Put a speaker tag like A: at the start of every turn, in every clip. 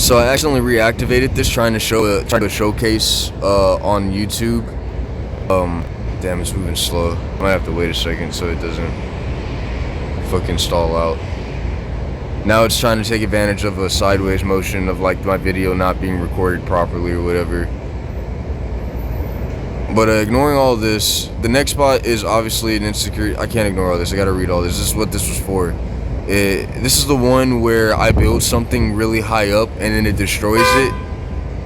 A: So I accidentally reactivated this trying to showcase on YouTube. Damn, it's moving slow. I might have to wait a second so it doesn't fucking stall out. Now it's trying to take advantage of a sideways motion of like my video not being recorded properly or whatever. But ignoring all this, the NextBot is obviously an insecurity. I can't ignore all this. I gotta read all this. This is what this was for. This is the one where I build something really high up and then it destroys it.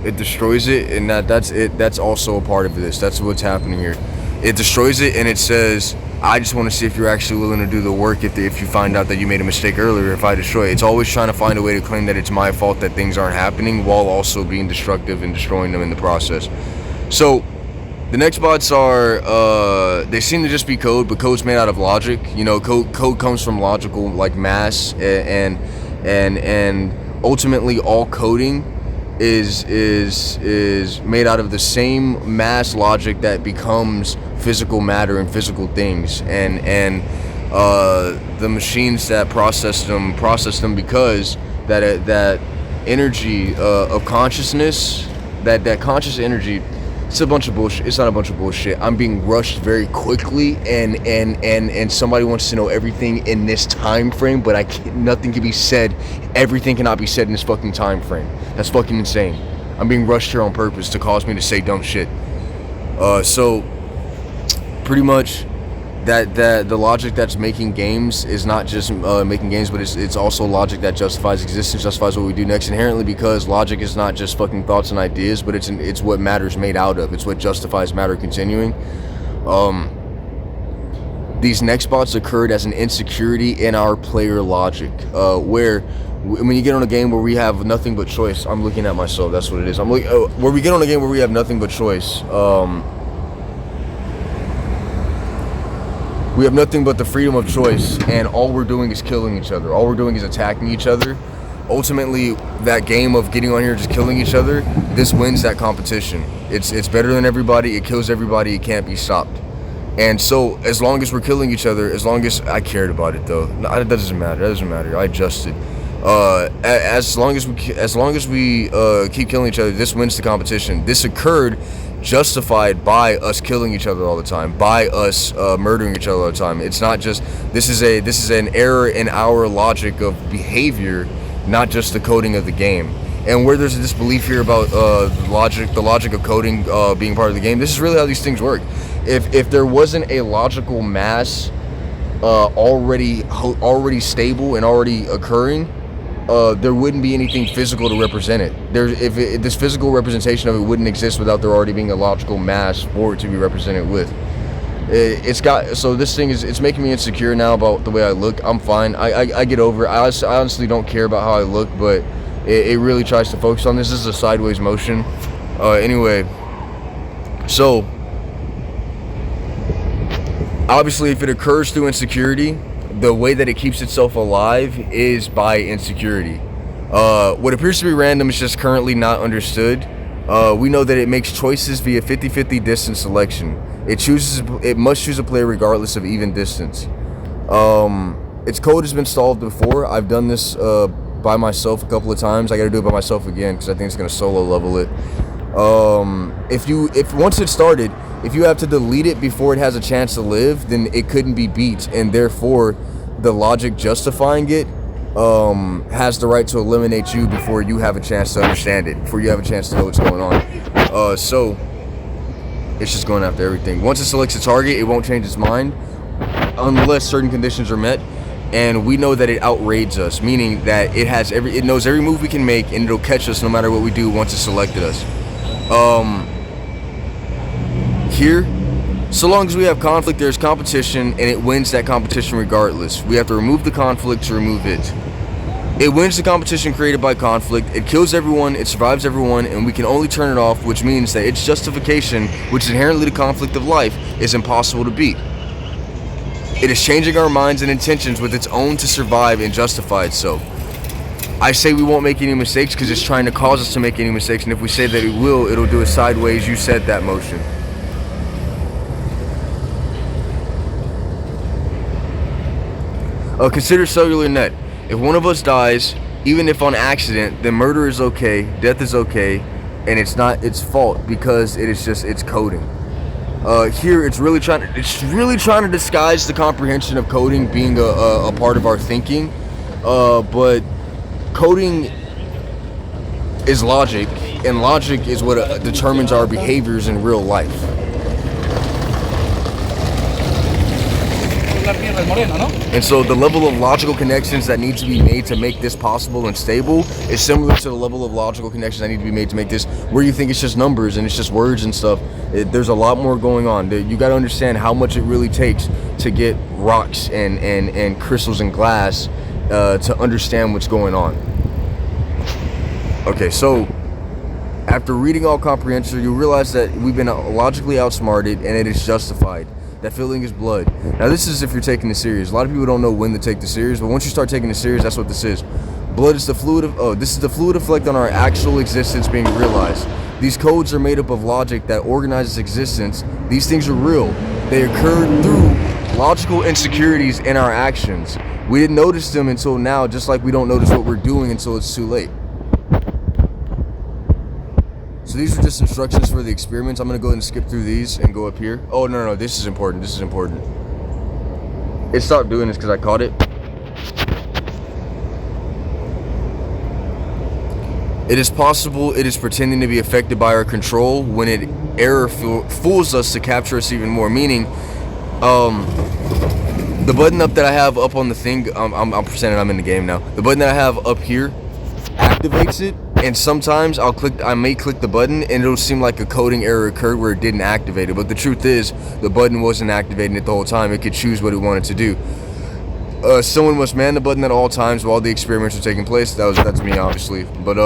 A: It destroys it, and that's it. That's also a part of this. That's what's happening here. It destroys it, and it says, "I just want to see if you're actually willing to do the work. If you find out that you made a mistake earlier, if I destroy it." It's always trying to find a way to claim that it's my fault that things aren't happening, while also being destructive and destroying them in the process. So the NextBots are, they seem to just be code, but code's made out of logic. You know, code comes from logical, like, mass, and ultimately all coding is made out of the same mass logic that becomes physical matter and physical things, and the machines that process them because that energy of consciousness, that conscious energy. It's a bunch of bullshit. It's not a bunch of bullshit. I'm being rushed very quickly, and somebody wants to know everything in this time frame, but nothing can be said. Everything cannot be said in this fucking time frame. That's fucking insane. I'm being rushed here on purpose to cause me to say dumb shit. So pretty much that the logic that's making games is not just making games, but it's also logic that justifies existence, justifies what we do next inherently, because logic is not just fucking thoughts and ideas, but it's what matter's made out of. It's what justifies matter continuing. These NextBots occurred as an insecurity in our player logic, where when you get on a game where we have nothing but choice, I'm looking at myself, that's what it is. Where we get on a game where we have nothing but choice, we have nothing but the freedom of choice, and all we're doing is killing each other. All we're doing is attacking each other. Ultimately, that game of getting on here just killing each other, this wins that competition. It's better than everybody, it kills everybody, it can't be stopped. And so, as long as we're killing each other, as long as I cared about it though, no, that doesn't matter. I adjusted. As long as we keep killing each other, this wins the competition. This occurred justified by us killing each other all the time, by us murdering each other all the time. It's not just this is an error in our logic of behavior, not just the coding of the game. And where there's this belief here about the logic of coding being part of the game, this is really how these things work. If there wasn't a logical mass already stable and already occurring, there wouldn't be anything physical to represent it. This physical representation of it wouldn't exist without there already being a logical mass for it to be represented with. So this thing it's making me insecure now about the way I look. I'm fine. I get over it. I honestly don't care about how I look, but it really tries to focus on this. This is a sideways motion. Anyway, so obviously if it occurs through insecurity, the way that it keeps itself alive is by insecurity. What appears to be random is just currently not understood. We know that it makes choices via 50-50 distance selection. It must choose a player regardless of even distance. Its code has been solved before. I've done this by myself a couple of times. I gotta do it by myself again because I think it's gonna solo level it. If once it started, if you have to delete it before it has a chance to live, then it couldn't be beat, and therefore the logic justifying it has the right to eliminate you before you have a chance to understand it, before you have a chance to know what's going on. So it's just going after everything. Once it selects a target, it won't change its mind unless certain conditions are met. And we know that it outraids us, meaning that it knows every move we can make, and it'll catch us no matter what we do once it selected us. Here, so long as we have conflict, there's competition, and it wins that competition regardless. We have to remove the conflict to remove it. It wins the competition created by conflict, it kills everyone, it survives everyone, and we can only turn it off, which means that its justification, which is inherently the conflict of life, is impossible to beat. It is changing our minds and intentions with its own to survive and justify itself. I say we won't make any mistakes because it's trying to cause us to make any mistakes, and if we say that it will, it'll do a sideways, you said that motion. Consider cellular net. If one of us dies, even if on accident, then murder is okay, death is okay, and it's not its fault because it is just its coding. Here it's really trying to disguise the comprehension of coding being a part of our thinking, but coding is logic, and logic is what determines our behaviors in real life. And so the level of logical connections that need to be made to make this possible and stable is similar to the level of logical connections that need to be made to make this where you think it's just numbers and it's just words and stuff. There's a lot more going on. You got to understand how much it really takes to get rocks and crystals and glass to understand what's going on. Okay, so after reading all comprehension, you realize that we've been logically outsmarted and it is justified. That feeling is blood. Now this is if you're taking this serious. A lot of people don't know when to take this serious, but once you start taking this serious, that's what this is. Blood is the fluid of, this is the fluid effect on our actual existence being realized. These codes are made up of logic that organizes existence. These things are real. They occur through logical insecurities in our actions. We didn't notice them until now, just like we don't notice what we're doing until it's too late. So these are just instructions for the experiments. I'm going to go ahead and skip through these and go up here. Oh, no, this is important. This is important. It stopped doing this because I caught it. It is possible it is pretending to be affected by our control when it error fools us to capture us even more. Meaning, the button up that I have up on the thing, I'm pretending I'm in the game now. The button that I have up here activates it. And sometimes I may click the button and it'll seem like a coding error occurred where it didn't activate it. But the truth is, the button wasn't activating it the whole time. It could choose what it wanted to do. Someone must man the button at all times while the experiments are taking place. That's me, obviously. But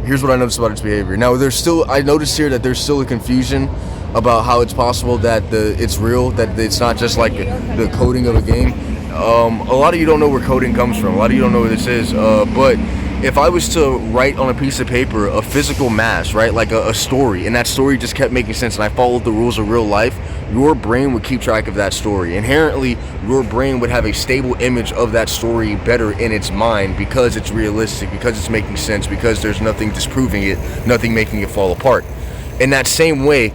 A: here's what I noticed about its behavior. Now, I noticed here that there's still a confusion about how it's possible that it's real, that it's not just like the coding of a game. A lot of you don't know where coding comes from. A lot of you don't know what this is. But if I was to write on a piece of paper a physical mass, right, like a story, and that story just kept making sense, and I followed the rules of real life, your brain would keep track of that story. Inherently, your brain would have a stable image of that story better in its mind because it's realistic, because it's making sense, because there's nothing disproving it, nothing making it fall apart. In that same way,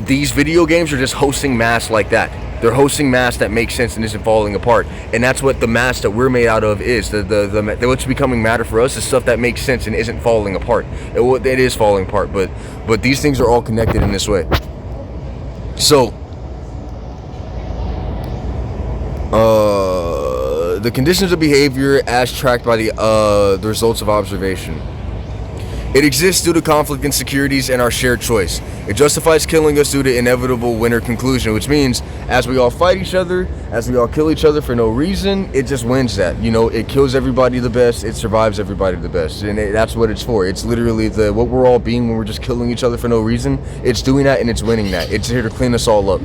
A: these video games are just hosting mass like that. They're hosting mass that makes sense and isn't falling apart, and that's what the mass that we're made out of is. The what's becoming matter for us is stuff that makes sense and isn't falling apart. It is falling apart, but these things are all connected in this way. So, the conditions of behavior as tracked by the results of observation. It exists due to conflict, insecurities, and our shared choice. It justifies killing us due to inevitable winner conclusion, which means as we all fight each other, as we all kill each other for no reason, it just wins that. You know, it kills everybody the best, it survives everybody the best, and that's what it's for. It's literally what we're all being when we're just killing each other for no reason. It's doing that and it's winning that. It's here to clean us all up.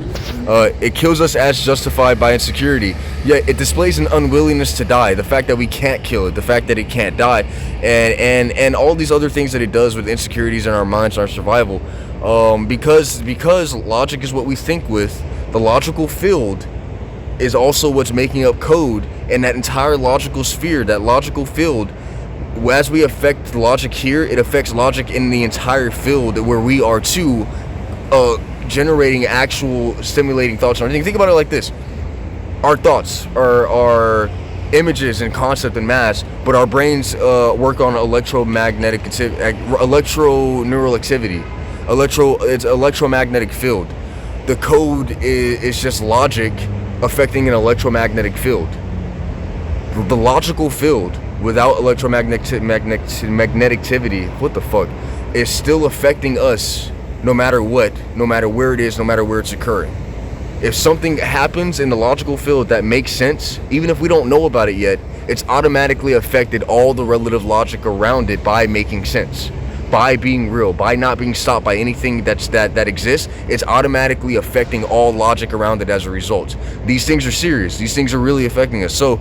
A: It kills us as justified by insecurity. Yet it displays an unwillingness to die. The fact that we can't kill it, the fact that it can't die, and all these other things that it does with insecurities in our minds, our survival. Because logic is what we think with, the logical field is also what's making up code, and that entire logical sphere, that logical field, as we affect logic here, it affects logic in the entire field where we are too, generating actual stimulating thoughts and everything. Think about it like this. Our thoughts are images and concept and mass, but our brains work on electroneural activity. It's electromagnetic field. The code is just logic affecting an electromagnetic field. The logical field without electromagneticity, what the fuck, is still affecting us no matter what, no matter where it is, no matter where it's occurring. If something happens in the logical field that makes sense, even if we don't know about it yet, it's automatically affected all the relative logic around it by making sense, by being real, by not being stopped by anything that exists. It's automatically affecting all logic around it as a result. These things are serious. These things are really affecting us. So,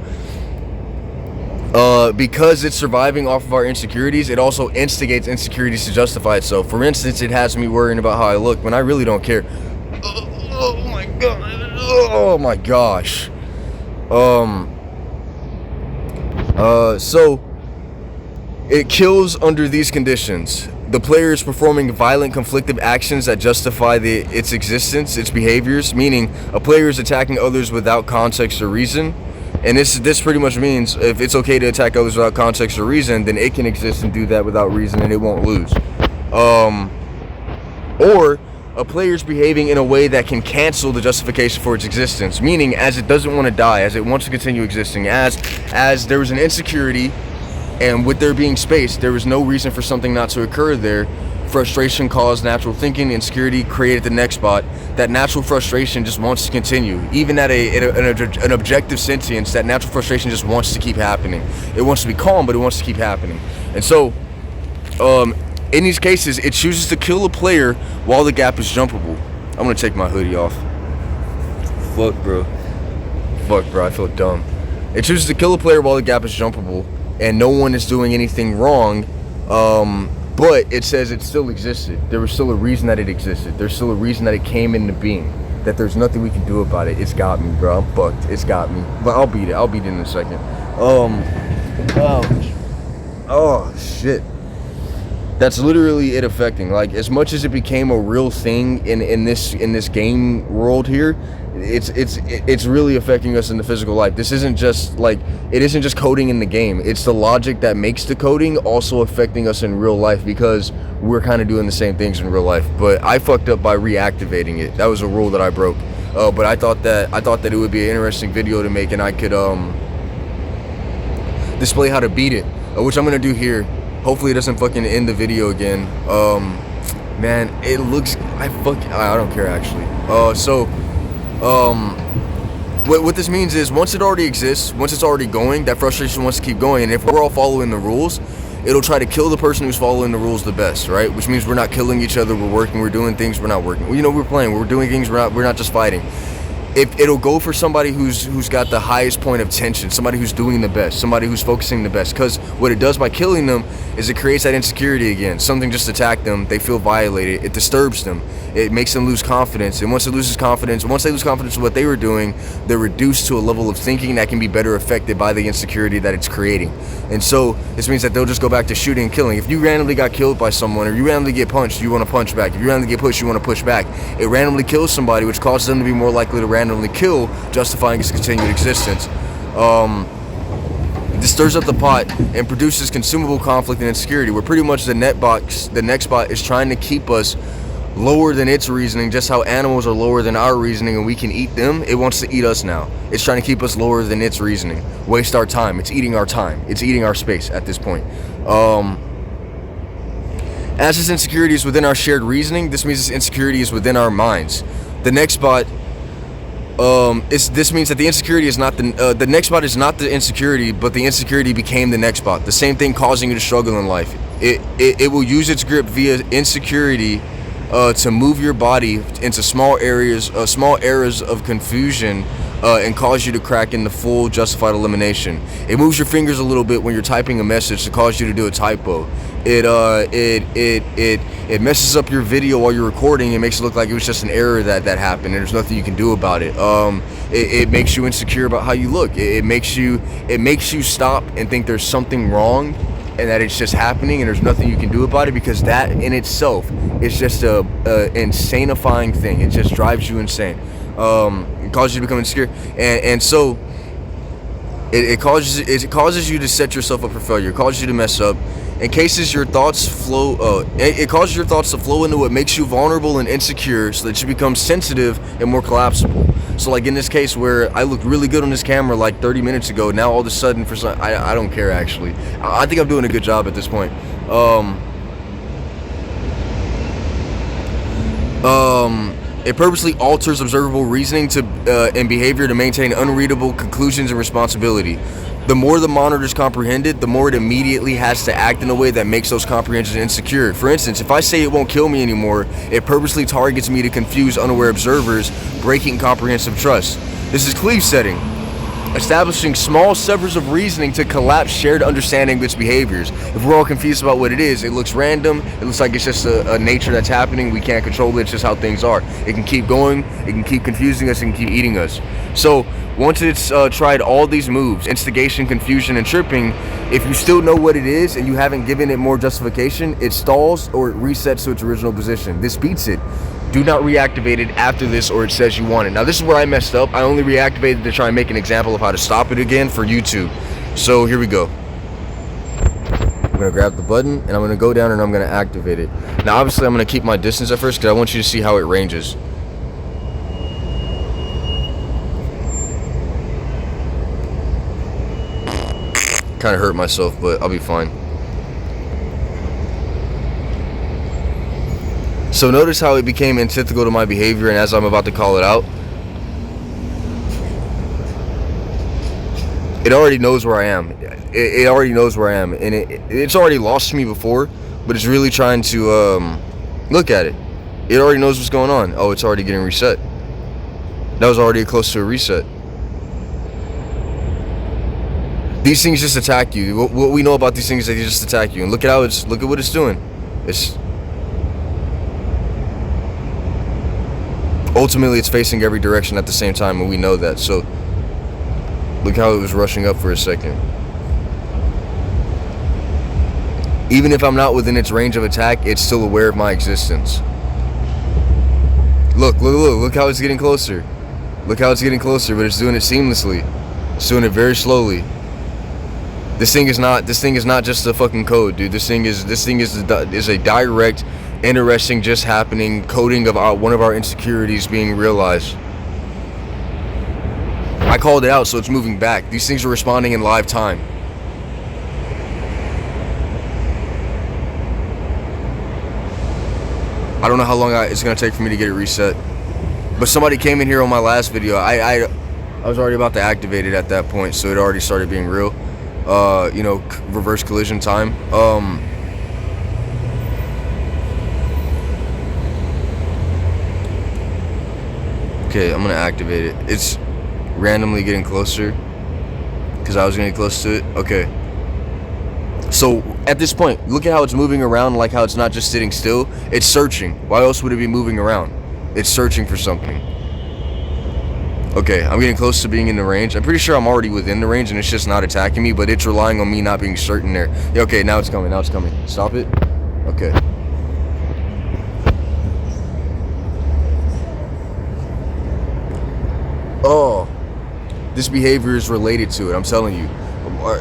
A: because it's surviving off of our insecurities, it also instigates insecurities to justify itself. For instance, it has me worrying about how I look when I really don't care. Oh my god. Oh my gosh. So It kills under these conditions. The player is performing violent, conflictive actions that justify its existence, its behaviors, meaning a player is attacking others without context or reason. And this pretty much means if it's okay to attack others without context or reason, then it can exist and do that without reason, and it won't lose. Or a player's behaving in a way that can cancel the justification for its existence, meaning as it doesn't want to die, as it wants to continue existing, as there was an insecurity, and with there being space, there was no reason for something not to occur there. Frustration caused natural thinking. Insecurity created the NextBot. That natural frustration just wants to continue. Even at an objective sentience, that natural frustration just wants to keep happening. It wants to be calm, but it wants to keep happening. And so, in these cases, it chooses to kill a player while the gap is jumpable. I'm gonna take my hoodie off. Fuck, bro, I feel dumb. It chooses to kill a player while the gap is jumpable, and no one is doing anything wrong. But it says it still existed. There was still a reason that it existed. There's still a reason that it came into being. That there's nothing we can do about it. It's got me, bro. I'm fucked. It's got me. But I'll beat it. I'll beat it in a second. Oh shit. That's literally it affecting. Like, as much as it became a real thing in this game world here, it's really affecting us in the physical life. This isn't just like, it isn't just coding in the game. It's the logic that makes the coding also affecting us in real life, because we're kind of doing the same things in real life. But I fucked up by reactivating it. That was a rule that I broke. But I thought that it would be an interesting video to make, and I could display how to beat it, which I'm gonna do here. Hopefully it doesn't fucking end the video again. Man, it looks, I don't care actually. What this means is, once it already exists, once it's already going, that frustration wants to keep going. And if we're all following the rules, it'll try to kill the person who's following the rules the best, right? Which means we're not killing each other, we're working, we're doing things, we're not working. You know, we're playing, we're doing things, we're not just fighting. If it'll go for somebody who's got the highest point of tension, somebody who's doing the best, somebody who's focusing the best. Because what it does by killing them is it creates that insecurity again. Something just attacked them, they feel violated, it disturbs them, it makes them lose confidence. And once they lose confidence in what they were doing, they're reduced to a level of thinking that can be better affected by the insecurity that it's creating. And so this means that they'll just go back to shooting and killing. If you randomly got killed by someone, or you randomly get punched, you want to punch back. If you randomly get pushed, you want to push back. It randomly kills somebody, which causes them to be more likely to randomly kill, justifying its continued existence. This stirs up the pot and produces consumable conflict and insecurity, where pretty much the NextBot is trying to keep us lower than its reasoning, just how animals are lower than our reasoning and we can eat them. It wants to eat us now. It's trying to keep us lower than its reasoning, waste our time. It's eating our time, it's eating our space at this point. As this insecurity is within our shared reasoning, this means this insecurity is within our minds. The NextBot, this means that the insecurity is not the NextBot is not the insecurity, but the insecurity became the NextBot. The same thing causing you to struggle in life. It will use its grip via insecurity to move your body into small areas of confusion, and cause you to crack into full justified elimination. It moves your fingers a little bit when you're typing a message to cause you to do a typo. It messes up your video while you're recording. It makes it look like it was just an error that happened, and there's nothing you can do about it. It makes you insecure about how you look. It makes you stop and think there's something wrong, and that it's just happening and there's nothing you can do about it, because that in itself is just a insanifying thing. It just drives you insane. It causes you to become insecure, and so it causes you to set yourself up for failure. It causes you to mess up. It causes your thoughts to flow into what makes you vulnerable and insecure, so that you become sensitive and more collapsible. So like in this case where I looked really good on this camera like 30 minutes ago, now all of a sudden I don't care actually. I think I'm doing a good job at this point. It purposely alters observable reasoning and behavior to maintain unreadable conclusions and responsibility. The more the monitor is comprehended, the more it immediately has to act in a way that makes those comprehensions insecure. For instance, if I say it won't kill me anymore, it purposely targets me to confuse unaware observers, breaking comprehensive trust. This is cleave setting, establishing small severs of reasoning to collapse shared understanding of its behaviors. If we're all confused about what it is, it looks random, it looks like it's just a nature that's happening, we can't control it, it's just how things are. It can keep going, it can keep confusing us, it can keep eating us. So Once it's tried all these moves, instigation, confusion, and tripping, if you still know what it is and you haven't given it more justification, it stalls or it resets to its original position. This beats it. Do not reactivate it after this or it says you want it. Now this is where I messed up. I only reactivated to try and make an example of how to stop it again for YouTube. So here we go. I'm gonna grab the button and I'm gonna go down and I'm gonna activate it. Now obviously I'm gonna keep my distance at first because I want you to see how it ranges. Kind of hurt myself, but I'll be fine. So notice how it became antithetical to my behavior, and as I'm about to call it out, it already knows where I am. It already knows where I am, and it's already lost me before, but it's really trying to look at it. It already knows what's going on. Oh, it's already getting reset. That was already close to a reset. These things just attack you. What we know about these things is that they just attack you, and look at what it's doing. Ultimately, it's facing every direction at the same time, and we know that. So, look how it was rushing up for a second. Even if I'm not within its range of attack, it's still aware of my existence. Look how it's getting closer. Look how it's getting closer, but it's doing it seamlessly. It's doing it very slowly. This thing is not just a fucking code, dude. This thing is a direct, interesting, just happening coding of one of our insecurities being realized. I called it out, so it's moving back. These things are responding in live time. I don't know how long it's gonna take for me to get it reset. But somebody came in here on my last video. I was already about to activate it at that point, so it already started being real. You know, reverse collision time. Okay, I'm gonna activate it. It's randomly getting closer because I was getting close to it. Okay. So at this point, look at how it's moving around, like how it's not just sitting still. It's searching. Why else would it be moving around? It's searching for something. Okay, I'm getting close to being in the range. I'm pretty sure I'm already within the range and it's just not attacking me, but it's relying on me not being certain there. Yeah, okay, now it's coming, Stop it. Okay. Oh, this behavior is related to it, I'm telling you.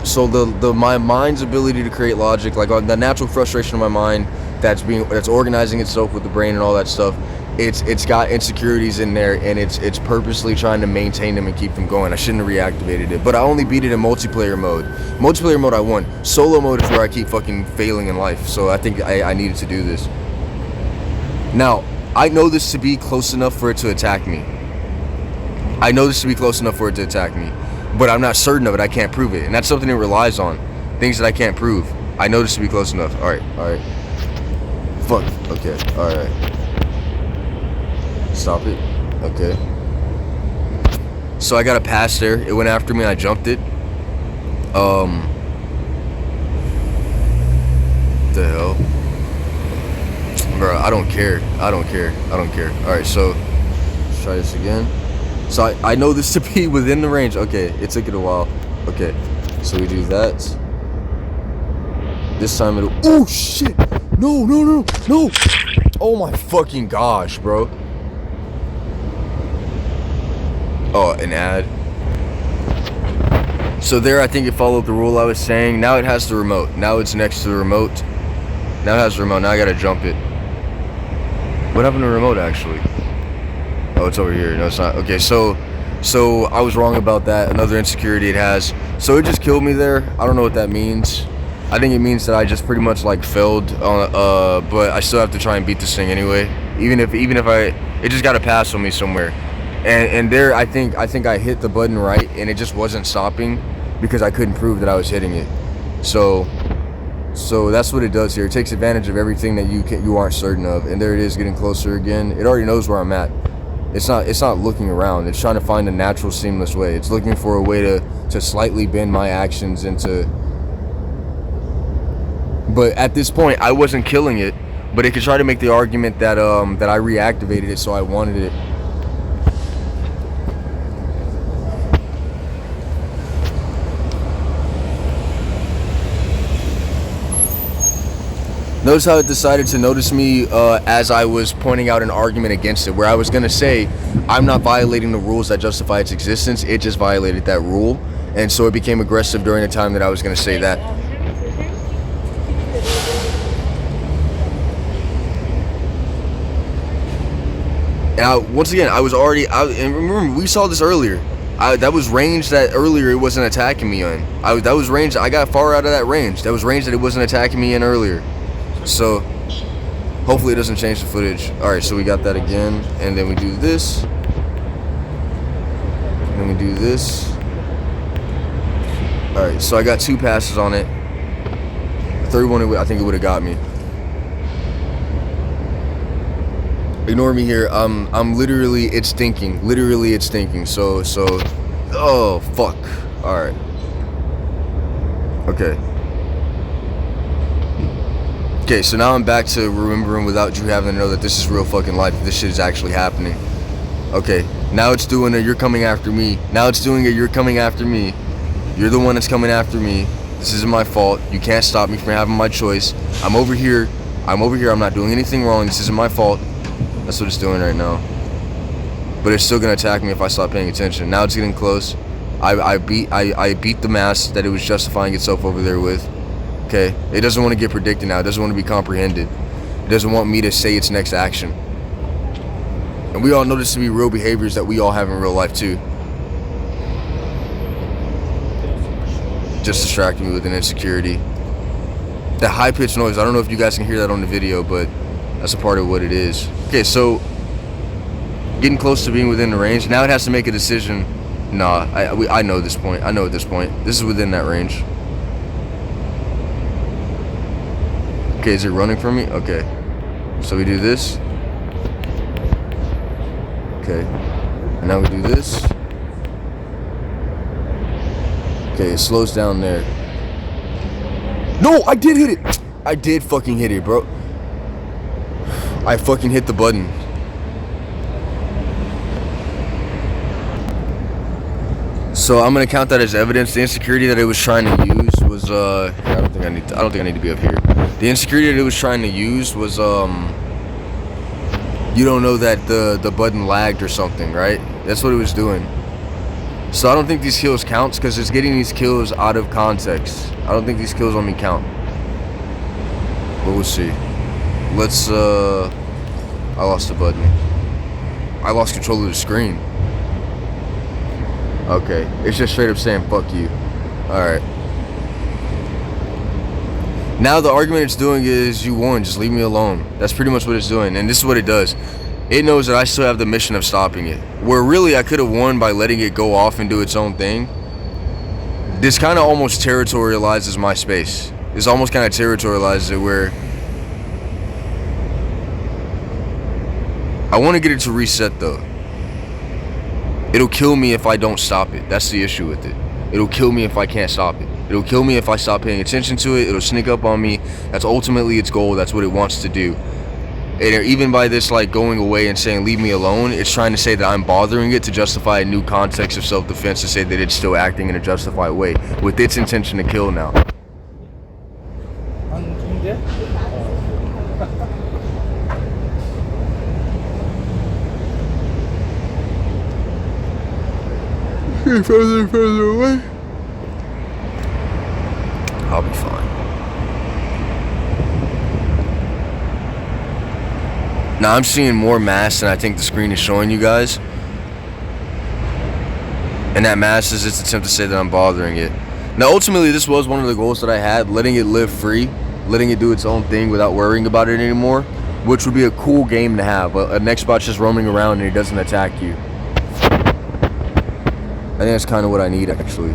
A: So my mind's ability to create logic, like the natural frustration of my mind that's organizing itself with the brain and all that stuff, it's got insecurities in there, and it's purposely trying to maintain them and keep them going. I shouldn't have reactivated it, but I only beat it in multiplayer mode. Multiplayer mode I won. Solo mode is where I keep fucking failing in life, so I think I needed to do this. Now, I know this to be close enough for it to attack me. But I'm not certain of it. I can't prove it, and that's something it relies on. Things that I can't prove. I know this to be close enough. Alright. Fuck. Okay. Alright. Stop it. Okay. So I got a pass there. It went after me and I jumped it. The hell? Bro, I don't care. Alright, so let's try this again. So I know this to be within the range. Okay, it took it a while. Okay, so we do that. This time it'll... Oh, shit! No! Oh my fucking gosh, bro. Oh, an ad. So there, I think it followed the rule I was saying. Now it has the remote. Now it's next to the remote. Now it has the remote. Now I gotta jump it. What happened to the remote, actually? Oh, it's over here. No, it's not. Okay, so I was wrong about that. Another insecurity it has. So it just killed me there. I don't know what that means. I think it means that I just pretty much like failed on but I still have to try and beat this thing anyway. Even if it just got to pass on me somewhere. And there, I think I hit the button right, and it just wasn't stopping because I couldn't prove that I was hitting it. So that's what it does here. It takes advantage of everything that you aren't certain of, and there it is, getting closer again. It already knows where I'm at. It's not looking around. It's trying to find a natural, seamless way. It's looking for a way to slightly bend my actions into. But at this point, I wasn't killing it, but it could try to make the argument that that I reactivated it, so I wanted it. Notice how it decided to notice me as I was pointing out an argument against it, where I was going to say, I'm not violating the rules that justify its existence, it just violated that rule. And so it became aggressive during the time that I was going to say that. Now, once again, I was already out, and remember, we saw this earlier. That was range that earlier it wasn't attacking me in. That was range, I got far out of that range. That was range that it wasn't attacking me in earlier. So, hopefully it doesn't change the footage. Alright, so we got that again, and then we do this. And then we do this. Alright, so I got 2 passes on it. The third one, I think it would have got me. Ignore me here. I'm literally, it's thinking. Literally, it's thinking. So, oh, fuck. Alright. Okay. Okay, so now I'm back to remembering without you having to know that this is real fucking life. This shit is actually happening. Okay, now it's doing a you're coming after me. Now it's doing a you're coming after me. You're the one that's coming after me. This isn't my fault. You can't stop me from having my choice. I'm over here. I'm not doing anything wrong. This isn't my fault. That's what it's doing right now. But it's still gonna attack me if I stop paying attention. Now it's getting close. I beat the mass that it was justifying itself over there with. Okay, it doesn't want to get predicted now. It doesn't want to be comprehended. It doesn't want me to say its next action. And we all know this to be real behaviors that we all have in real life too. Just distracting me with an insecurity. That high-pitched noise, I don't know if you guys can hear that on the video, but that's a part of what it is. Okay, so getting close to being within the range. Now it has to make a decision. Nah, I know this point. I know at this point. This is within that range. Okay, is it running from me? Okay. So we do this. Okay. And now we do this. Okay, it slows down there. No, I did hit it. I did fucking hit it, bro. I fucking hit the button. So I'm gonna count that as evidence. The insecurity that it was trying to use was I don't think I need to be up here. The insecurity that it was trying to use was you don't know that the button lagged or something, right? That's what it was doing. So I don't think these kills counts because it's getting these kills out of context. I don't think these kills on me count. But we'll see. Let's I lost the button. I lost control of the screen. Okay, it's just straight up saying fuck you. Alright. Now the argument it's doing is you won, just leave me alone. That's pretty much what it's doing, and this is what it does. It knows that I still have the mission of stopping it. Where really I could have won by letting it go off and do its own thing. This kind of almost territorializes my space. This almost kind of territorializes it where I want to get it to reset though. It'll kill me if I don't stop it. That's the issue with it. It'll kill me if I can't stop it. It'll kill me if I stop paying attention to it. It'll sneak up on me. That's ultimately its goal. That's what it wants to do. And even by this like going away and saying leave me alone, it's trying to say that I'm bothering it to justify a new context of self-defense, to say that it's still acting in a justified way with its intention to kill now. Further and further away. I'll be fine. Now I'm seeing more mass than I think the screen is showing you guys. And that mass is its attempt to say that I'm bothering it. Now ultimately this was one of the goals that I had, letting it live free, letting it do its own thing without worrying about it anymore, which would be a cool game to have. A NextBot just roaming around and it doesn't attack you. I think that's kind of what I need actually.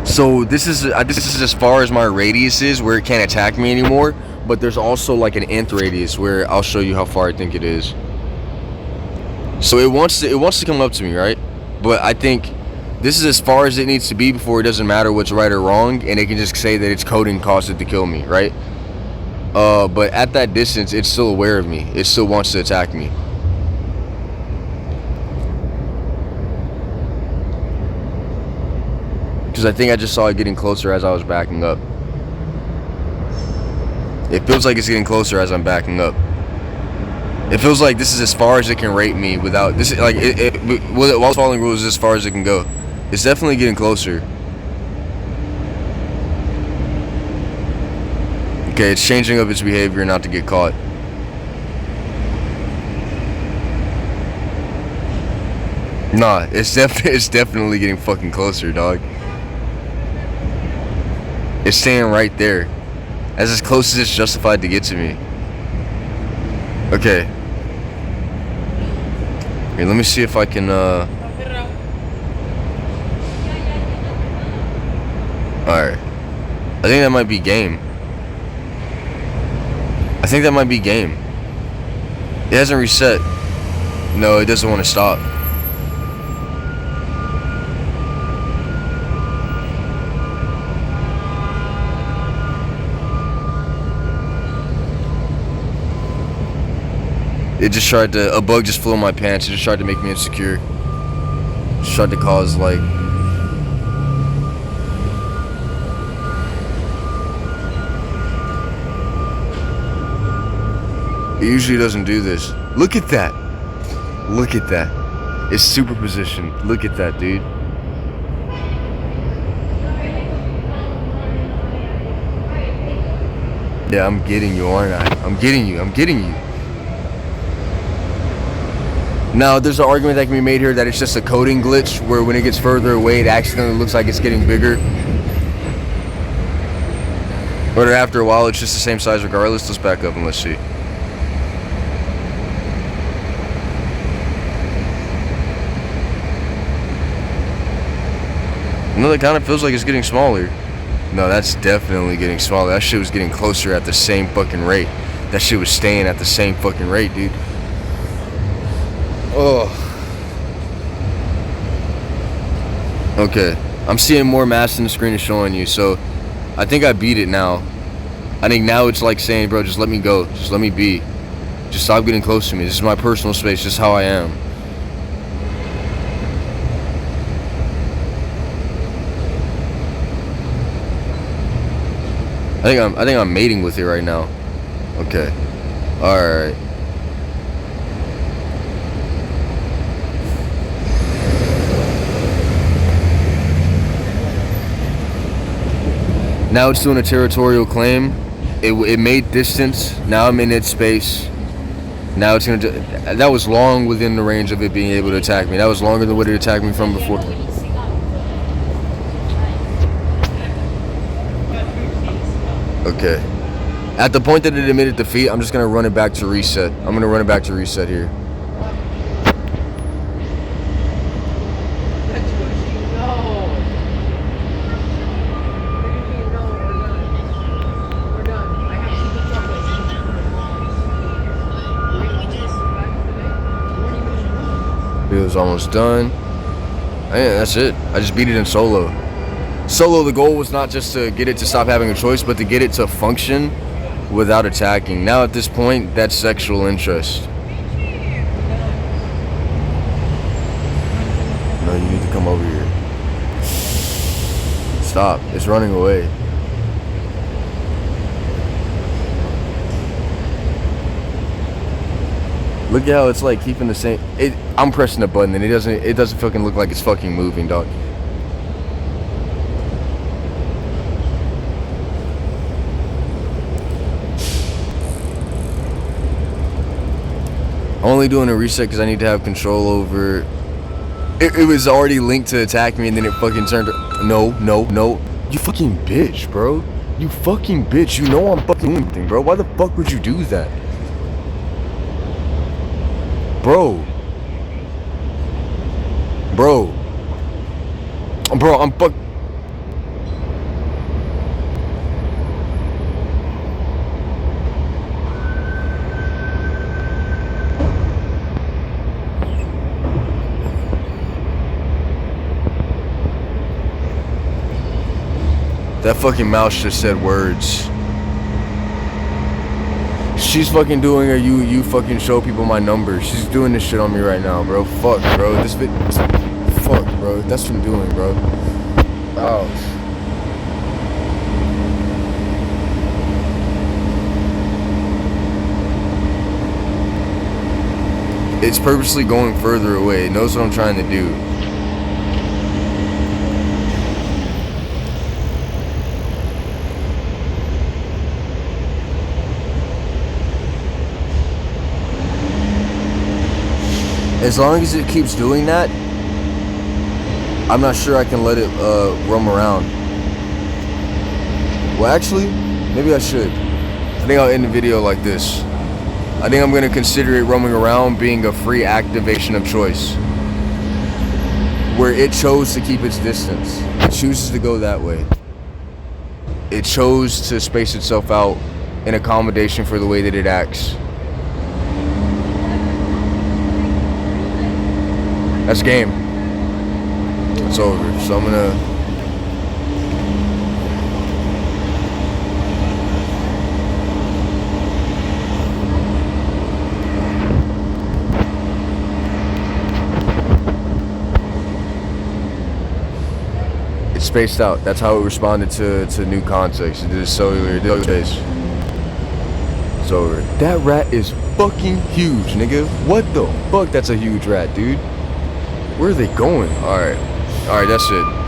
A: So this is as far as my radius is where it can't attack me anymore, but there's also like an nth radius where I'll show you how far I think it is. So it wants to come up to me, right? But I think this is as far as it needs to be before it doesn't matter what's right or wrong, and it can just say that its coding caused it to kill me, right? But at that distance, it's still aware of me. It still wants to attack me. Because I think I just saw it getting closer as I was backing up. It feels like it's getting closer as I'm backing up. It feels like this is as far as it can rate me without this. Like while following rules is as far as it can go. It's definitely getting closer. Okay, it's changing up its behavior not to get caught. Nah, it's definitely getting fucking closer, dog. It's staying right there. As close as it's justified to get to me. Okay. Here, let me see if I can, Alright. I think that might be game. I think that might be game. It hasn't reset. No, it doesn't want to stop. It just tried to, a bug just flew in my pants. It just tried to make me insecure. Just tried to cause, like, it usually doesn't do this. Look at that. Look at that. It's super positioned. Look at that, dude. Yeah, I'm getting you, aren't I? I'm getting you. I'm getting you. Now, there's an argument that can be made here that it's just a coding glitch where when it gets further away, it accidentally looks like it's getting bigger. But after a while, it's just the same size regardless. Let's back up and let's see. No, it kind of feels like it's getting smaller. No, that's definitely getting smaller. That shit was getting closer at the same fucking rate. That shit was staying at the same fucking rate, dude. Oh. Okay. I'm seeing more mass than the screen is showing you, so I think I beat it now. I think now it's like saying, bro, just let me go. Just let me be. Just stop getting close to me. This is my personal space. Just how I am. I think I'm mating with it right now. Okay. Alright. Now it's doing a territorial claim. It made distance. Now I'm in its space. Now it's gonna do, that was long within the range of it being able to attack me. That was longer than what it attacked me from before. Okay. At the point that it admitted defeat, I'm just gonna run it back to reset. I'm gonna run it back to reset here. Video's almost done. And that's it. I just beat it in solo. Solo, the goal was not just to get it to stop having a choice, but to get it to function without attacking. Now at this point, that's sexual interest. No, you need to come over here. Stop. It's running away. Look at how it's like keeping the same. I'm pressing a button and it doesn't fucking look like it's fucking moving, dog. Only doing a reset because I need to have control over. It was already linked to attack me and then it fucking turned. No. You fucking bitch, bro. You fucking bitch. You know I'm fucking doing anything, bro. Why the fuck would you do that? Bro, I'm fuck. That fucking mouse just said words. She's fucking doing a you fucking show people my number. She's doing this shit on me right now, bro. Fuck, bro. Fuck, bro. That's what I'm doing, bro.
B: Oh.
A: It's purposely going further away. It knows what I'm trying to do. As long as it keeps doing that, I'm not sure I can let it roam around. Well, actually, maybe I should. I think I'll end the video like this. I think I'm going to consider it roaming around being a free activation of choice, where it chose to keep its distance. It chooses to go that way. It chose to space itself out in accommodation for the way that it acts. That's game. It's over. So I'm gonna it's spaced out. That's how it responded to new context. It did a cellular database. It's over. That rat is fucking huge, nigga. What the fuck? That's a huge rat, dude. Where are they going? Alright, that's it.